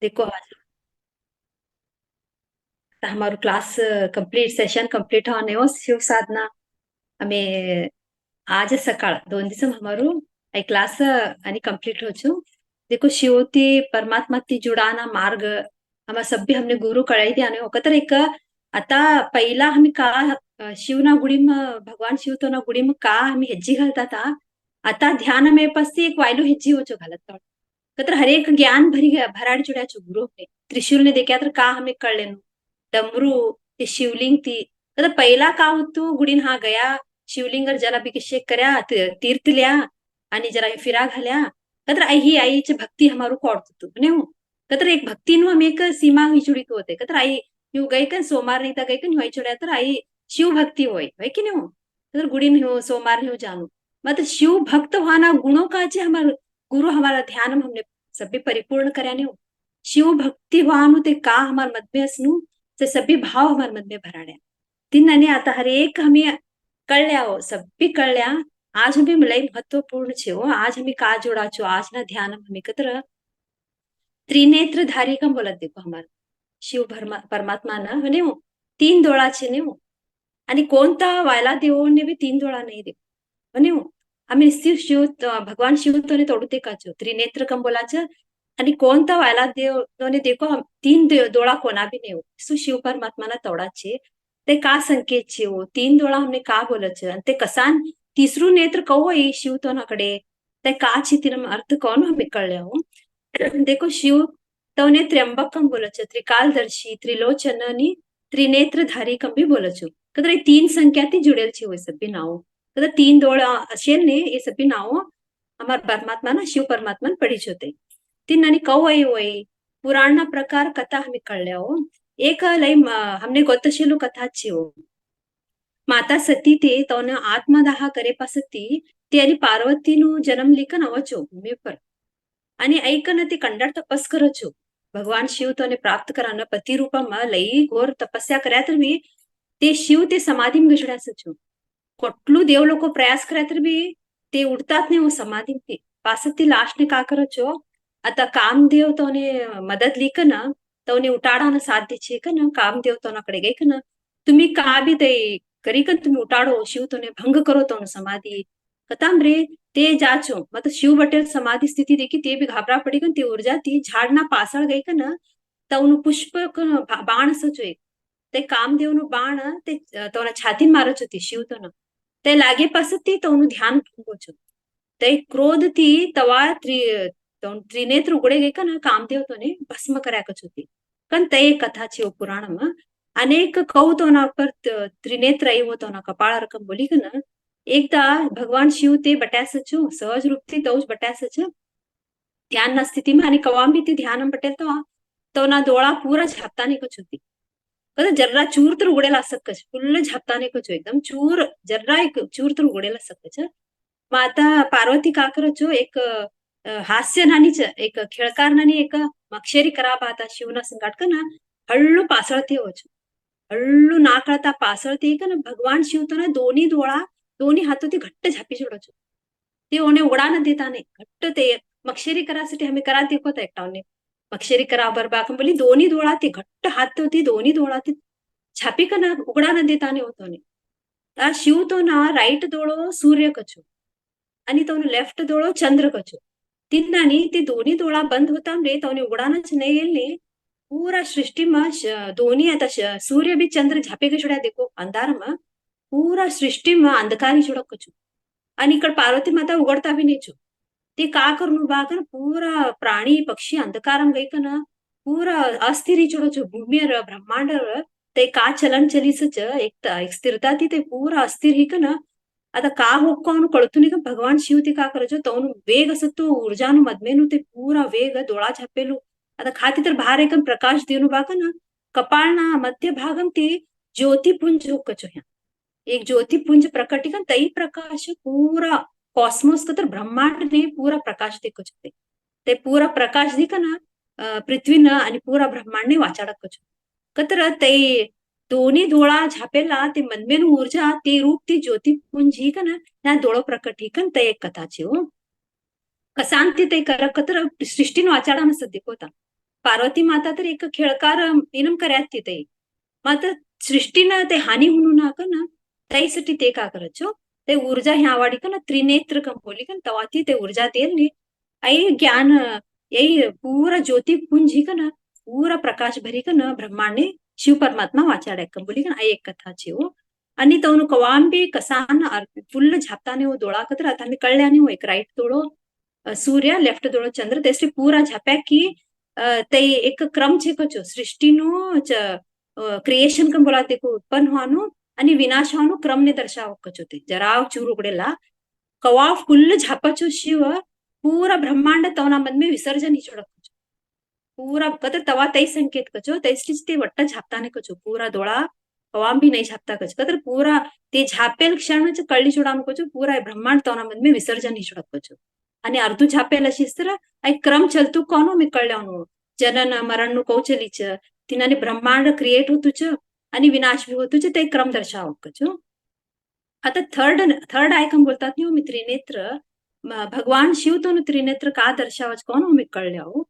देखो आज हमारो क्लास कंप्लीट सेशन कंप्लीट होने हो शिव साधना हमें आज सकाळ 2 दिवस हमारो आई क्लास आणि कंप्लीट हो छु देखो शिवती परमात्मा ती जुडाना मार्ग हमा सभ्य हमने गुरु कळाई ध्यान हो तर एक आता पहिला आम्ही का शिवना गुडीम भगवान शिवतो ना गुडीम का आम्ही हेज्जी घालतात आता ध्यान में पस्ती एक वायलू हेज्जी हो चो घालत तर हरेक ज्ञान भरी भराडी जुड्या छु गुरु ने त्रिशूल ने देखा तर का हमें कळले डमरू ते शिवलिंग ती तर पहिला का होतो गुडीन हा गया शिवलिंगर जलाभिषेक कर्या तीर्थ ल्या आणि जरा फिरा घाल्या कतर आई ही आईची भक्ती हमारू कोडतो ने हो कतर एक भक्ती नु हम एक सीमा ही जुडी होते कतर आई यू गई कन सोमार नहीं था गई कन होई चुड्या तर आई शिव भक्ती होय की नहीं हो तर गुडीन हो सोमार हो जानू मतलब शिव भक्त होना गुणों का जे हमार गुरु हमारा ध्यान में हमने सभी परिपूर्ण कर्या ने हो शिव भक्ती वाहनु ते का हमार मध्य असनु ते सभी भाव हमारे मन में भराड्या तिन्हाने आता हरेक हमें कळल्या हो सभी कळल्या आज हमें लई महत्वपूर्ण छे हो आज हमें का जोड़ा छो आज ना ध्यान हमें कतर त्रिनेत्रधारी का बोलत देखो हमार शिव परमात्मा ना म्हणे हो 3 डोळाचे ने हो आणि कोणता वायला देवोने भी 3 डोळा नाही देखो म्हणे हो आम्ही शिव भगवान शिव तोने तोडू ते काचो त्रिनेत्र कम बोलाचं आणि कोणता वायला देव तोने देखो हम 3 डोळा कोणा भी नहीं हो सु शिव परमात्मा ना तोडाचे ते का संकेत छे हो 3 डोळा हमने का बोलच आणि ते कसान तिसरू नेत्र कहो ई शिव तो नाकडे ते का छी तिरम अर्थ कोण हमें कळले हो देखो शिव तवने त्र्यंबकम बोलच त्रिकालदर्शी त्रिलोचन आणि त्रिनेत्रधारी कम भी बोलच कदर 3 संख्या ती जुड़ेल छे हो सभी नाव कदर 3 डोळा असेल ने ये सभी नाव हमार परमात्मा ना शिव परमात्मा पड़ी होते तीन आणि कौ आई होय पुराण ना प्रकार कथा हमें कळल्या हो एक लई हमने गोतशेलू कथा छी हो माता सती ते तौन आत्मदाह करे पासती ते आणि पार्वतीनु जन्म लिखन अवचो भूमि पर आणि ऐकन ते कंडाळ तपस करचो भगवान शिव तोने प्राप्त कराना पति रूपमा लई घोर तपस्या કર્યા तर बी ते शिव ते समाधीम घसड्याच छो कोटलू देव लोको प्रयास કર્યા तर बी ते उडतात ने वो समाधीम ते पासती लास्ट ने का करचो आता कामदेव तोने मदद लीकन तोने उटाडाना साध्य छे कन कामदेव तोनाकडे गई कन तुम्ही का बी ते करी कन तुम्ही उटाडो शिव तोने भंग करो तो समाधि कताम रे ते जाचो मतलब शिव बटेल समाधि स्थिति देखी ते भी घाबरा पड़ी कन ते ऊर्जा ती झाडना पासळ गई कन तवनु पुष्प कन बाण सचो एक ते कामदेवनु बाण ते तोना छातीन मारच होती शिव तोन ते लागे पास ती तवनु ध्यान भंगो छो ते क्रोध ती तवा त्रिनेत्र उघडे गे का ना कामदेव तोने भस्म કર્યા होती कन ते एक कथा छे पुराण में अनेक कौतोना पर त्रिनेत्र आई होतो ना कपाळ रकम बोली का ना एकदा भगवान शिव ते बट्यास छु सहज रूप थी तौज बट्यास छु ध्यान ना स्थिति में आणि कवाम भी ती ध्यान बटेल तो ना डोळा पूरा झापताने को होती कदा जर्रा चूर तर उघडेल असत फुल्ल झापताने को एकदम चूर जर्रा एक चूर तर उघडेल असत मग आता पार्वती का करचो एक हास्य नानीच एक खेळकार नानी एक मक्षरी करा पाहता शिवना संगाट का ना हळू पासळते होच हळू ना कळता पासळते का ना भगवान शिव तो ना दोन्ही डोळा दोन्ही हात ते घट्ट झापी सोडच ते ओने उडा न देता नाही घट्ट ते मक्षरी करासाठी आम्ही करा देखत एकटावने मक्षरी करा बरबा बोली दोन्ही डोळा ते घट्ट हात होती दोन्ही डोळा ते छापी का ना उघडा न देता नाही होतो ने शिव तो ना राईट डोळो सूर्य कचो आणि तो लेफ्ट डोळो चंद्र कचो तिन्नानी ते दोन्ही डोळा बंद होता रे तो उघडानच नाही येईल ने पूरा सृष्टि में दोन्ही आता सूर्य भी चंद्र झापे के छोड़ा देखो अंधार में पूरा सृष्टि में अंधकार ही छोड़ा कचो आणि इकड पार्वती माता उघडता भी नाही छो ते का करू बा कर पूरा प्राणी पक्षी अंधकार गई का ना पूरा अस्थिर ही छोड़ो छो भूमि ब्रह्मांड ते का चलन चलीस एक स्थिरता थी ते पूरा अस्थिर ही का ना आता का होक्को ಅವನು कळतुनी का भगवान शिव ते का करायचो तवनु वेग असतो ऊर्जानु मधमेनु ते पूरा वेग डोळा छापेलू आता खाती तर बाहेर एक प्रकाश देनु बाका ना कपाळना मध्य भागम ते ज्योतिपुंज होकचो ह्या एक ज्योतिपुंज प्रकटिका तई प्रकाश पूरा कॉस्मोस का तर ब्रह्मांड ने पूरा प्रकाश देखो ते पूरा प्रकाश दिका ना पृथ्वी न आणि पूरा ब्रह्मांड ने वाचाडकचो कतर ते दोन्ही डोळा झापेला ते मनमेन ऊर्जा ते रूप ती ज्योतिपुंज ही का ना ह्या डोळो प्रकट ही कन ते एक कथा छे हो कसांती ते कर कतर सृष्टीन वाचाडा न सद्य होता पार्वती माता तर एक खेळकार इनम કર્યા तिथे मात्र सृष्टीनं ते हानी म्हणून का ना त्यासाठी ते का करत ते ऊर्जा ह्या वाडी का ना त्रिनेत्र कंपोली का तवाती ते ऊर्जा देल नी आई ज्ञान यही पूरा ज्योति पुंज ही का ना पूरा प्रकाश भरी का ना ब्रह्मांड ने शिव परमात्मा वाचाड्या कंपोली का आई एक कथा छे वो आणि तवनु कवांबी कसान फुल्ल झापताने वो डोळा कतर आता मी कळल्याने वो एक राईट डोळो सूर्य लेफ्ट डोळो चंद्र तेसली पूरा झाप्या की તે એક ક્રમ છે કચો સૃષ્ટિનો ક્રિએશન કમ બોલા તે ઉત્પન્ન હોવાનું અને વિનાશ હોવાનું ક્રમને દર્શાવો કચો તે જરાવ ચૂર ઉગડેલા કવા ફૂલ ઝાપચો શિવ પૂરા બ્રહ્માંડ તવના મન में विसर्जन ही छोड़क कचो पूरा कतर तवा तई संकेत कचो तैसलीच ते वट्ट झापताने कचो पूरा डोळा कवाम भी नहीं झापता कचो कतर पूरा ते झापेल क्षण कळली चुडानु कचो पूरा ब्रह्मांड तवना मन में विसर्जन ही छोड़क कचो आणि अर्धू झापेल अशीच तर क्रम चलतू कोणो मी कळल्यानु जनन मरण नु कौचलीच तिनाने ब्रह्मांड क्रिएट होतुच आणि विनाश भी होतुच ते क्रम दर्शावकच आता थर्ड आयकम बोलतात नी मी त्रिनेत्र भगवान शिव तोनु त्रिनेत्र का दर्शावच कोण मी कळल्याव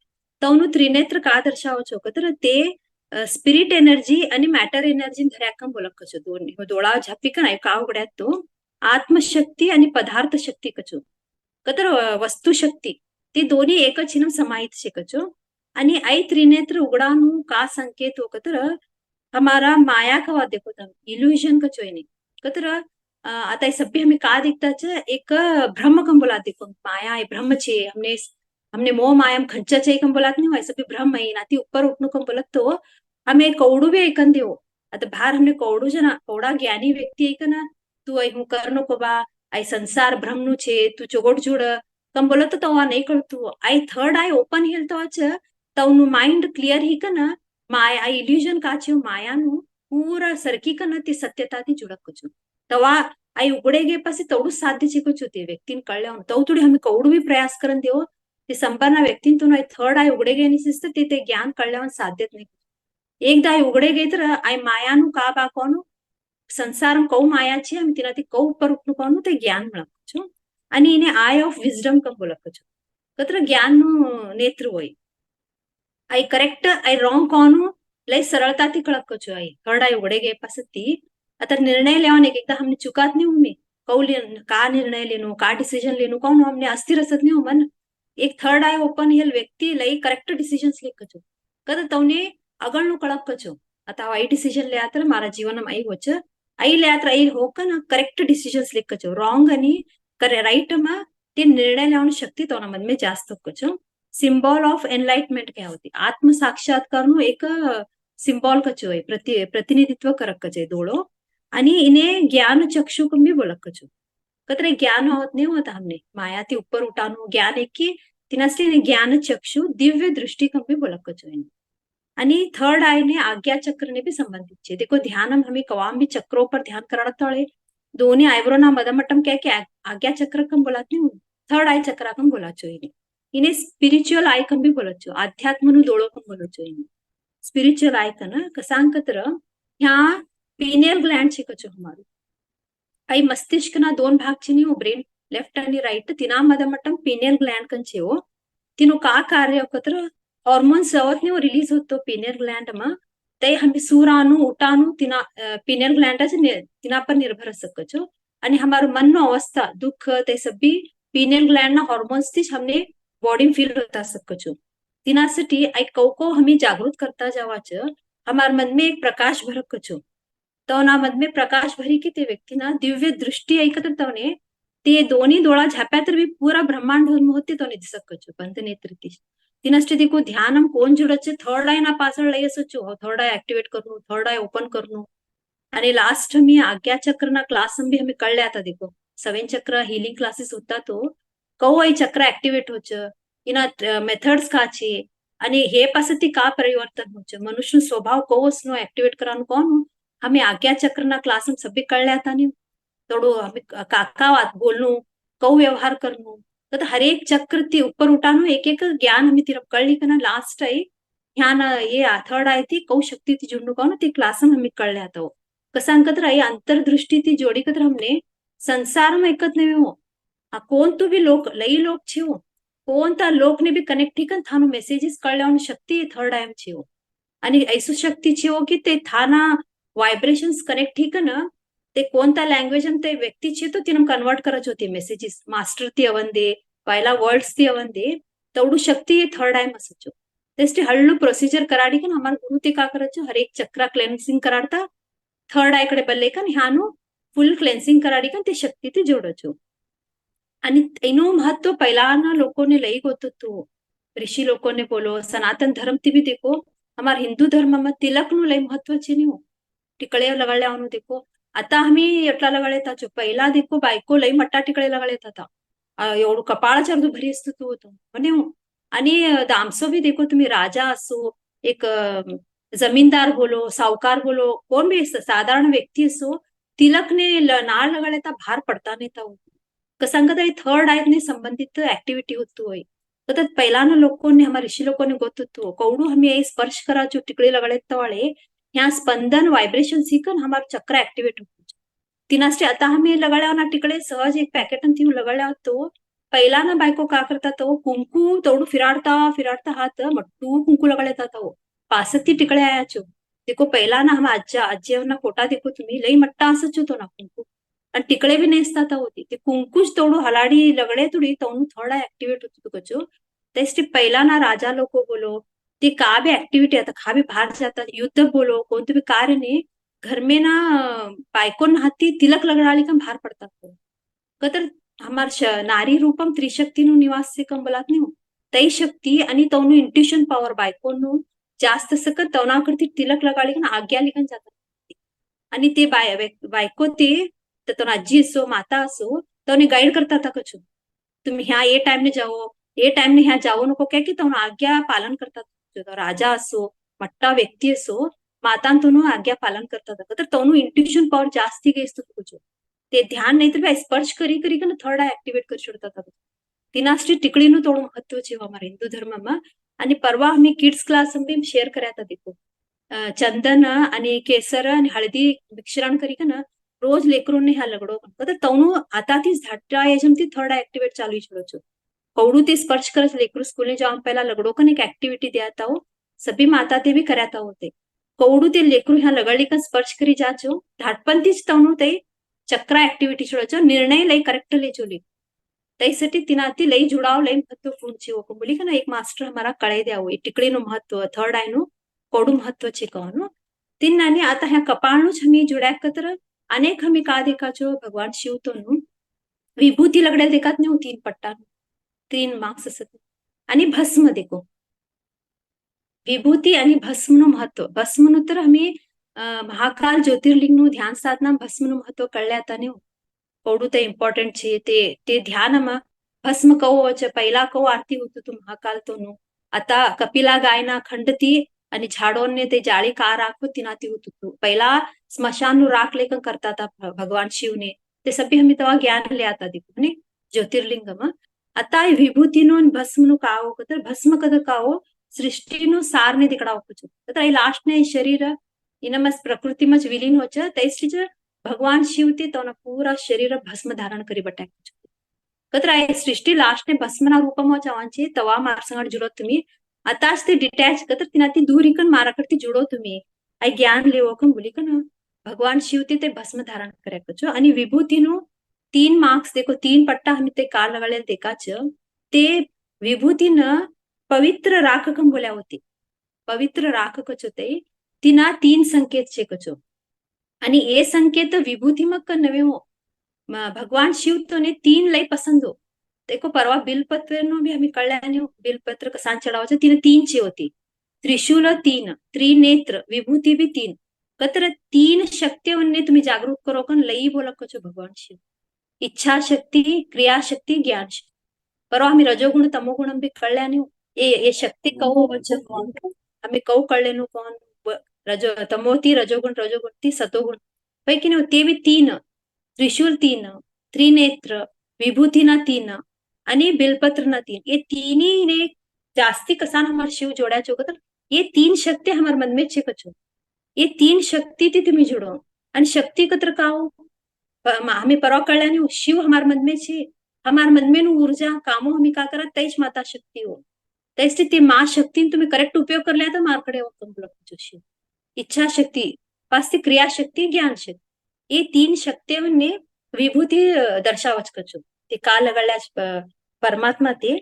तवनु त्रिनेत्र का दर्शावच तर ते स्पिरिट एनर्जी आणि मॅटर एनर्जी धर्याकम बोलकच दोन्ही डोळा झापी का नाही का उघड्यात तो आत्मशक्ती आणि पदार्थ शक्ती कचो कतर वस्तुशक्ती ती दोन्ही एकच हिनम समाहित शिकचो आणि आई त्रिनेत्र उगडानु का संकेत हो कतर हमारा माया कवा देखो तम इल्यूजन कचो इने कतर आता सभ्य हमें का दिखता च एक भ्रम कम बोला देखो माया है भ्रम छे हमने मोह मायाम खंचा छे कम बोलात नहीं वैसे भी भ्रम है नाती ऊपर उठनु कम बोलत तो हमें कौडू भी ऐकन देव आता बाहर हमने कौडू जना कौडा ज्ञानी व्यक्ती ऐक ना तू आई हूँ कर नको बा आई संसार भ्रमनु छे तू चोगोड जोड कम बोलत तो नहीं करतू आई थर्ड आई ओपन हिल तो तवनु माइंड क्लियर ही कना माया इल्यूजन काचे मायानु पूरा सरकी कना ती सत्यता ती जुडकचो तवा आई उघडे गे पासे तवडू साध्य शिकचो ते व्यक्तीन कळल्या तव थोडी हमें कौडू भी प्रयास करन देव ते संपन्न व्यक्तीन तो थर्ड आई उघडे गे निसिस्त ते ज्ञान कळल्यावर साध्यत नाही एकदा आई उघडे गे तर आई मायानु का बाकोनु संसारम कौ माया छे आम्ही तिना ती कौ ઉપર ઉઠનું કોનું તે જ્ઞાન મળકછો અને એને આઈ ઓફ વિઝડમ કમ બોલકછો કત્ર જ્ઞાનનું નેત્ર હોય आई करेक्ट आई रॉंग कोणू लय सरळताથી कळकछो आई थर्ड आई उघडे गे पासती आता निर्णय लेवाने एकदा हमने चुकात नहीं उमे कौली का निर्णय लेनो का डिसिजन लेनो कोण हमने अस्थिर असत नहीं मन एक थर्ड आई ओपन हिल व्यक्ती लय करेक्ट डिसिजन्स लेकछो कदा तवने अगळनु कळकछो आता आई डिसिजन ले आतर मारा जीवनम आई होच आई ले आतर आई होकन करेक्ट डिसिजन्स लेकछो रॉंग आणि राइट मा ते निर्णय लेवानी शक्ती तोना मन में जास्त होकछो सिंबॉल ऑफ एनलाइटमेंट क्या होती आत्म साक्षात्कार नु एक सिंबॉल कचो है प्रतिनिधित्व करक कचे दोड़ो आणि इने ज्ञान चक्षु कम भी बोलक कचो कतरे ज्ञान होत नहीं होता हमने माया ती ऊपर उठानु ज्ञान एक की तिनसली ज्ञान चक्षु दिव्य दृष्टि कम भी बोलक कचो है आणि थर्ड आई ने आज्ञा चक्र ने भी संबंधित छे देखो ध्यान हमें कवाम भी चक्रों पर ध्यान कराड़ा तळे दोन्ही आयब्रो ना मदमटम क्या आज्ञा चक्र कम बोलात नहीं थर्ड आई चक्र कम बोलाचो इने स्पिरिच्युअल आई कम भी बोलचो अध्यात्मनु डोळो कम बोलचो इने स्पिरिच्युअल आई कन कसांकत्र ह्या पीनियल ग्लैंड शिकचो हमारो आई मस्तिष्क ना दोन भाग छे वो ब्रेन लेफ्ट आणि राइट तिना मदमटम पीनियल ग्लैंड कन छे वो तिनो का कार्य कत्र हार्मोन्स आवत ने रिलीज होतो पीनियल ग्लैंड मा ते हम सूरानु उटानु तिना पीनियल ग्लैंड तिना पर निर्भर सकचो आणि हमारो मन नो अवस्था दुख ते सब भी पीनियल ग्लैंड ना हार्मोन्स थी हमने बॉडी फील होता सकचो तिनासाठी आई कौको हमें जागृत करता जावाच हमार मन में एक प्रकाश भरक कचो तो ना मन में प्रकाश भरी की ते व्यक्ती ना दिव्य दृष्टी ऐकत तवने ते दोन्ही डोळा झाप्या तर भी पूरा ब्रह्मांड होते तो दिसक कचो पंत नेत्रती तिनष्टी देखो ध्यानम कोण जुडचे थर्ड आई ना पासळ लय असचो थर्ड आई एक्टिवेट करनो थर्ड आई ओपन करनो आणि लास्ट मी आज्ञा चक्र ना क्लास भी हमें कळले आता देखो 7 चक्र हीलिंग क्लासेस होता तो कौ आई चक्र एक्टिवेट होच इना मेथड्स का छे आणि हे पासती का परिवर्तन होच मनुष्य स्वभाव कोसनो एक्टिवेट करानु कोण हमें आज्ञा चक्र ना क्लास हम सभी कळले आता नहीं तोडो हमें काका बात बोलनु कौ व्यवहार करनु तो हर एक चक्र ती ऊपर उठानु एक एक ज्ञान हमें तिरप कळली कना लास्ट आई ध्यान ये थर्ड आई थी कौ शक्ति ती जुड़नु कोण ती क्लास हमें कळले आता कसांकत्र आई अंतर्दृष्टि ती जोड़ी कत्र हमने संसार में एकत नहीं हो कोण तू भी लोक लई लोक छे कौन था लोक ने भी कनेक्ट थी कन थानो मेसेजेस कळल्या शक्ती थर्ड आय छे आणि ऐसू शक्ती छे की ते थाना वायब्रेशन्स कनेक्ट थी कन ते कोणता लँग्वेज आणि ते व्यक्ती छे तो तिनं कन्वर्ट करत होती मेसेजेस मास्टर ती अवंदे वायला वर्ड्स ती अवंदे तवडू शक्ती थर्ड आय मसचो तेस्टी हल्लू प्रोसिजर कराडी कन हमार गुरु ते का करचो हर एक चक्रा क्लेन्सिंग कराडता थर्ड आय कडे बल्ले कन ह्यानु फुल क्लेन्सिंग कराडी कन ते शक्ती ते जोडचो आणि એનું મહત્વ પહેલાના લોકોને લઈ ગયું હતું ઋષિ લોકોને બોલો સનાતન ધર્મ થી બી દેખો અમારા हिंदू धर्माમાં तिलकનું લઈ મહત્વ છે ને टिकळे लगाडल्यावर देखो आता आम्ही एटला लगाडे येताचो पहिला देखो बायको लई मट्टा टिकळे लगाडे येतात एवढं कपाळाच्या अर्ध भरी असतो तो होतो म्हणजे आणि दामसो बी देखो तुम्ही राजा असो एक जमीनदार बोलो सावकार बोलो कोण बी साधारण व्यक्ती असो तिलकने नाळ लगाडता भार पडता नाही कसंगत थर्ड आय ने संबंधित एक्टिविटी होतो तर पहिलाना लोकोने हमारे ऋषि लोकोने ಗೊತ್ತಿತ್ತು कौडू हमें स्पर्श करा जो टिकड़ी लगड़े तवाळे ह्या स्पंदन वायब्रेशन सीकन हमार चक्र ऍक्टिव्हेट होतो तिनास्टे आता हमें लगाड्या ना टिकड़े सहज एक पॅकेट ती लगाड्या तो पहिला ना बायको का करता तो कुंकू तोडू फिराडता फिराडता हात मट्टू कुंकू लगाड्या तो पासती टिकड़े आयाचो देखो पहिला ना हम आज्जा आज्जेवना फोटा देखो तुम्ही लई मट्टा असच तो ना कुंकू आणि टिकळे बी नेसता होती ते कुंकुश तोडू हलाडी लगड़े तुड़ी तोडू थोड़ा एक्टिवेट होती कचो तेस्टी पहिला ना राजा लोको बोलो ते का भी एक्टिविटी आता खा भी बाहर जाता युद्ध बोलो कोणतं भी कार्य ने घर में ना बायकोन हाती तिलक लगड़ाली कम बाहर पडतात कतर हमार नारी रूपम त्रिशक्ती नु निवास से कम बोलात नाही तई शक्ती आणि तवनु इंट्युशन पॉवर बायकोनु जास्त सकत तवना करती तिलक लगाडी कन आज्ञा लिखन जातात आणि ते बायको ते तर तो आजी असो माता असो तो गाइड करता था कछु तुम्ही ह्या ये टाइम ने जाओ ये टाइम ने ह्या जाओ नको क्या की तो आज्ञा पालन करतात तो राजा असो मट्टा व्यक्ती असो मातांतून आज्ञा पालन करतात तर तोनु इंट्युशन पॉवर जास्ती गेस्तो कछु ते ध्यान नाही तर स्पर्श करी करी कन थर्ड ऍक्टिव्हेट करू शकतात तिनास्टी टिकड़ीનું થોડું મહત્વ છે અમારા હિન્દુ ધર્મમાં आणि परवा आम्ही किड्स क्लास बी शेअर करायचा देखो चंदन आणि केसर आणि हळदी मिश्रण करी का ना रोज लेकरूंनी ह्या लगडो तर तवनु आता ती झाटा याच्याम ती थर्ड ऍक्टिव्हेट चालू छो कौडू ते स्पर्श करत लेकरू स्कूल ने जाऊन पहिला लगडो कन एक ऍक्टिव्हिटी द्याता हो सभी माता ते भी कराता होते कौडू ते लेकरू ह्या लगडी का स्पर्श करी जाचो धाटपन तीच तवनु ते चक्रा ऍक्टिव्हिटी छोड़ो निर्णय लई करेक्ट ले चोली तैसाठी तिनाती लई जुड़ाव लई महत्वपूर्ण छे वो बोली का ना एक मास्टर हमारा कळे द्यावो टिकड़ी नु महत्व थर्ड आय नु कोडू महत्व छे कहनो तीन नानी आता ह्या कपाळनु हमी जुड्या कतर अनेक हमी का देखा छो भगवान शिव तो नु विभूती लगड़े देखात नहीं तीन पट्टा तीन मार्क्स असत आणि भस्म देखो विभूती आणि भस्म नु महत्व भस्म नु तर हमी महाकाल ज्योतिर्लिंग नु ध्यान साधना भस्म नु महत्व कळले आता नहीं कौडू ते इम्पॉर्टंट छे ते ध्यानमा भस्म कहो છે पहिला कहो आरती होतो तो महाकाल तो नु आता कपिला गायना खंडती आणि झाडोने ते जाळी का राखो तिनाती होतो तो पहिला स्मशान नु राख लेखन करता था भगवान शिव ने ते सभी हमें तवा ज्ञान ले आता देखो ने ज्योतिर्लिंगम आता विभूती नु भस्म नु काओ तर भस्म कद काओ सृष्टि नु सार ने दिकड़ा होचो तर लास्ट ने शरीर इनमस प्रकृति मच विलीन होच तैस्लीच भगवान शिव ते तो पूरा शरीर भस्म धारण करी बटाक कतर सृष्टि लास्ट ने भस्मना रूपमा जवांचे तवा मारसंगड जुड़ो तुम्ही आताच ते डिटॅच कतर तिनाती दूर इकन मारा करती जुड़ो तुम्ही आई ज्ञान लेवो कन बोली कन भगवान शिव ते भस्म धारण करे कचो आणि विभूतीनु तीन मार्क्स देखो तीन पट्टा हमी ते काल लगाले देखाच ते विभूतीन पवित्र राख कन बोल्या होती पवित्र राख कचो ते तिना तीन संकेत छे कचो आणि ए संकेत विभूति मक नवे हो भगवान शिव तो ने तीन लई पसंद हो देखो परवा बिलपत्र नो भी हमें कल्याण बिलपत्र कसा चढ़ावा तीन तीन ची होती त्रिशूल तीन त्रिनेत्र विभूति भी तीन कतर तीन शक्तियों तुम्ही जागरूक करो कन लई बोलक कचो भगवान शिव इच्छा शक्ति क्रिया शक्ति ज्ञान शक्ति परवा हमें रजोगुण तमोगुण भी कल्याण ये शक्ति कहो हमें कौ कल्याण कौन तमोती रजोगुण ती सतोगुण पैकी नाही ते बी तीन त्रिशूल तीन त्रिनेत्र विभूतीना तीन आणि बिलपत्रना तीन ये तीनी ने जास्ती कसान हमार शिव जोड़ा चोक तर ये तीन शक्ति हमार मन में छे कछो ये तीन शक्ति ती तुम्ही जुड़ो आणि शक्ति कतर काओ हमें परवा कळल्याने शिव हमार मन में छे हमार मन में नु ऊर्जा कामो हमी का करा तेज माता शक्ती हो तेच ती मा शक्ती तुम्ही करेक्ट उपयोग करल्या तर मारकडे जोशी इच्छा शक्ती पास ती क्रियाशक्ती ज्ञान शक्ती ये तीन शक्तीने विभूती दर्शावच कचो ते का लगळल्या परमात्मा ते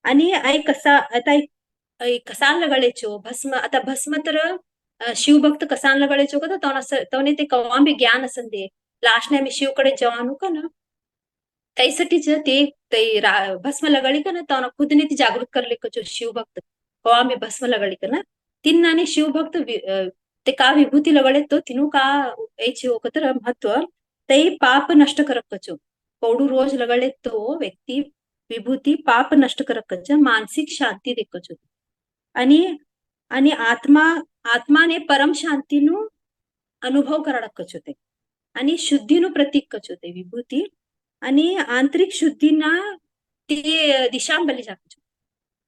आणि आई कसा आता कसान लगळेचो भस्म आता भस्म तर शिवभक्त कसान लगळेचो का तवने ते कवा बी ज्ञान असन दे लास्ट ने आम्ही शिवकडे जवानू का ना त्यासाठीच ते भस्म लगळी का ना तवना खुदने ती जागृत करले कचो शिवभक्त कवा मी भस्म लगळी का ना तीन नाने शिवभक्त ते का विभूती लगळे तो तिनु का याचे होकतर महत्व ते पाप नष्ट करक कचो पौडू रोज लगळे तो व्यक्ती विभूती पाप नष्ट करक कच मानसिक शांती देखचो आणि आणि आत्माने परम शांतीनु अनुभव कराडक कचो ते आणि शुद्धीनु प्रतीक कचो ते विभूती आणि आंतरिक शुद्धीना ते दिशा बली जाकचो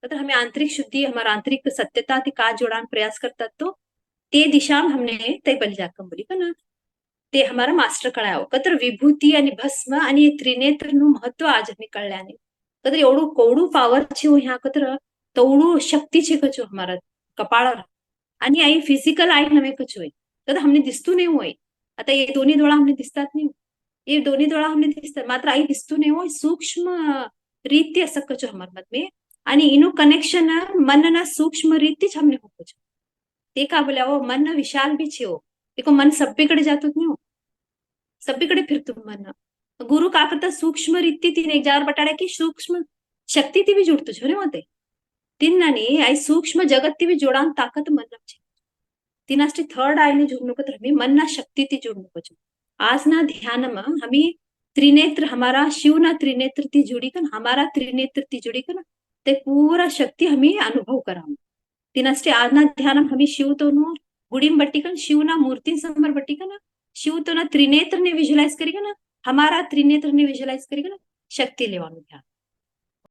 तर हमें आंतरिक शुद्धि हमारा आंतरिक सत्यता ते का जोड़ान प्रयास करता तो ते दिशा हमने ते बली जाकम बोली का ना ते हमारा मास्टर कळाव कतर विभूती आणि भस्म आणि त्रिनेत्र नु महत्व आज हमी कळल्याने कतर एवढू कोवडू पावर छे ह्या कतर तवडू शक्ती छे कचो हमारा कपाळ आणि आई फिजिकल आई नवे कचो तर हमने दिसतू नाही होय आता हे दोन्ही डोळा हमने दिसतात नाही ये दोन्ही डोळा हमने दिसतात मात्र आई दिसतू नाही होय सूक्ष्म रीती असं कचो हमार मत में आणि इनु कनेक्शन मन ना सूक्ष्म रीति हमने हो कचो ते का बोल्या वो मन विशाल भी छे हो देखो मन सभ्यकडे जातो नाही हो सभ्यकडे फिरतो मन गुरु का करता सूक्ष्म रीती तीन एक जार बटाड्या की सूक्ष्म शक्ती ती भी जुड़तो छो रे मते तीन नानी आई सूक्ष्म जगत ती भी जोड़ान ताकत मन छे तीनास्टी थर्ड आई ने जुड़नो को हमी मन ना शक्ति ती जुड़नो को आज ना ध्यान में हमी त्रिनेत्र हमारा शिव ना त्रिनेत्र ती जुड़ी कर हमारा त्रिनेत्र ती जुड़ी कर ते पूरा शक्ति हमी अनुभव करा तीनास्टी आज ना ध्यान हमी शिव तो नो गुड़ीम बट्टी कर शिव ना मूर्ति समर बट्टी कर शिव तो ना त्रिनेत्र ने विजुअलाइज करी ना हमारा त्रिनेत्र ने विजुअलाइज करी ना शक्ति लेवानु ध्यान